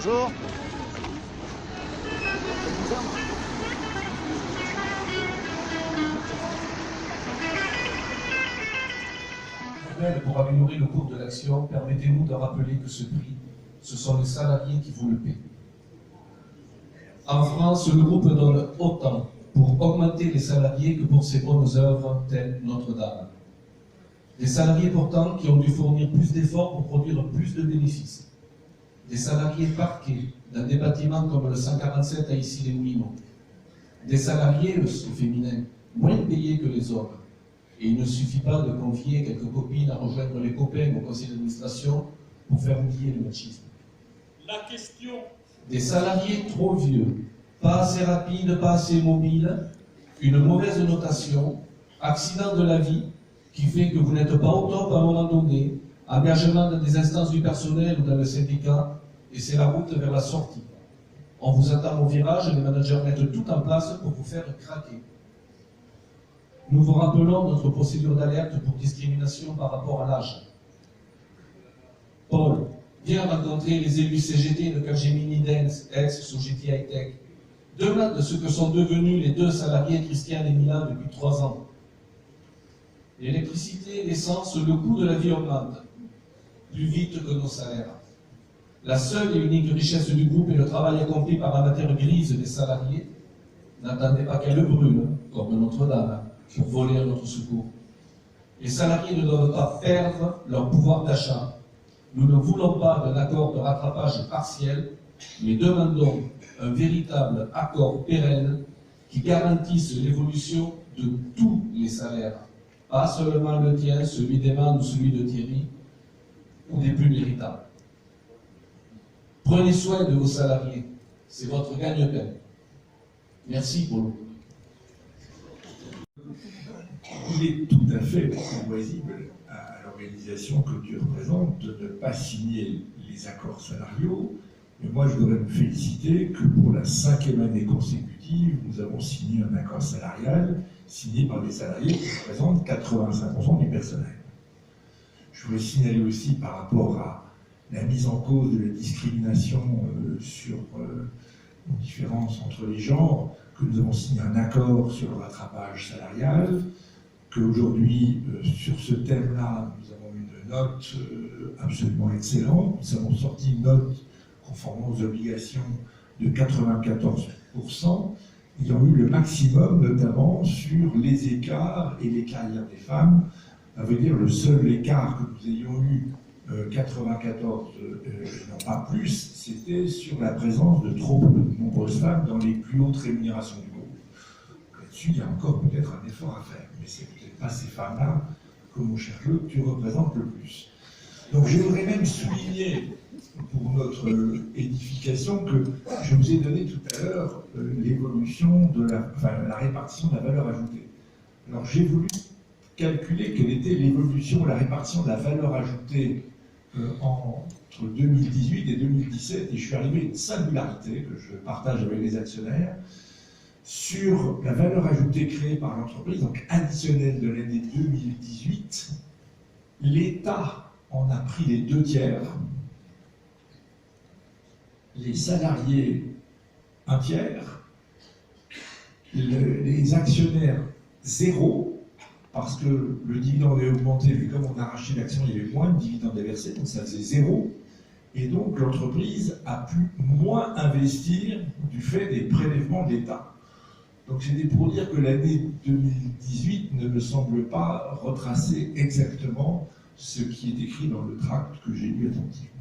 Bonjour. Pour améliorer le cours de l'action, permettez-nous de rappeler que ce prix, ce sont les salariés qui vous le paient. En France, le groupe donne autant pour augmenter les salariés que pour ses bonnes œuvres, telles Notre-Dame. Des salariés pourtant qui ont dû fournir plus d'efforts pour produire plus de bénéfices. Des salariés parqués dans des bâtiments comme le 147 à Issy-les-Moulineaux. Des salariés, au féminin, moins payés que les hommes. Et il ne suffit pas de confier quelques copines à rejoindre les copains au conseil d'administration pour faire oublier le machisme. La question. Des salariés trop vieux, pas assez rapides, pas assez mobiles, une mauvaise notation, accident de la vie qui fait que vous n'êtes pas au top à un moment donné, engagement dans des instances du personnel ou dans le syndicat, et c'est la route vers la sortie. On vous attend au virage, les managers mettent tout en place pour vous faire craquer. Nous vous rappelons notre procédure d'alerte pour discrimination par rapport à l'âge. Paul, viens rencontrer les élus CGT de Capgemini Dance, ex-Sogeti High-Tech. Demande ce que sont devenus les deux salariés Christian et Milan depuis 3 ans. L'électricité, l'essence, le coût de la vie augmente, plus vite que nos salaires. La seule et unique richesse du groupe est le travail accompli par la matière grise des salariés. N'attendez pas qu'elle brûle, comme Notre-Dame, pour voler à notre secours. Les salariés ne doivent pas perdre leur pouvoir d'achat. Nous ne voulons pas d'un accord de rattrapage partiel, mais demandons un véritable accord pérenne qui garantisse l'évolution de tous les salaires, pas seulement le tien, celui d'Emma ou celui de Thierry, ou des plus méritables. Prenez soin de vos salariés, c'est votre gagne-pain. Merci pour nous. Il est tout à fait loisible à l'organisation que tu représentes de ne pas signer les accords salariaux. Mais moi, je voudrais me féliciter que pour la 5e année consécutive, nous avons signé un accord salarial signé par des salariés qui représentent 85% du personnel. Je voudrais signaler aussi par rapport à la mise en cause de la discrimination sur les différences entre les genres, que nous avons signé un accord sur le rattrapage salarial, qu'aujourd'hui, sur ce thème-là, nous avons une note absolument excellente. Nous avons sorti une note conformément aux obligations de 94%, ayant eu le maximum, notamment sur les écarts et les carrières des femmes. Ça veut dire le seul écart que nous ayons eu, 94, non pas plus, c'était sur la présence de trop de nombreuses femmes dans les plus hautes rémunérations du groupe. Là-dessus, il y a encore peut-être un effort à faire, mais c'est peut-être pas ces femmes-là que, mon cher Claude, tu représentes le plus. Donc je voudrais même souligner, pour notre édification, que je vous ai donné tout à l'heure l'évolution de la répartition de la valeur ajoutée. Alors j'ai voulu calculer quelle était l'évolution, la répartition de la valeur ajoutée entre 2018 et 2017, et je suis arrivé à une singularité que je partage avec les actionnaires sur la valeur ajoutée créée par l'entreprise, donc additionnelle de l'année 2018. L'État en a pris les 2/3, les salariés 1/3, les actionnaires 0, parce que le dividende est augmenté, mais comme on a arraché l'action, il y avait moins de dividendes à verser, donc ça faisait 0. Et donc l'entreprise a pu moins investir du fait des prélèvements de l'État. Donc c'était pour dire que l'année 2018 ne me semble pas retracer exactement ce qui est écrit dans le tract que j'ai lu attentivement.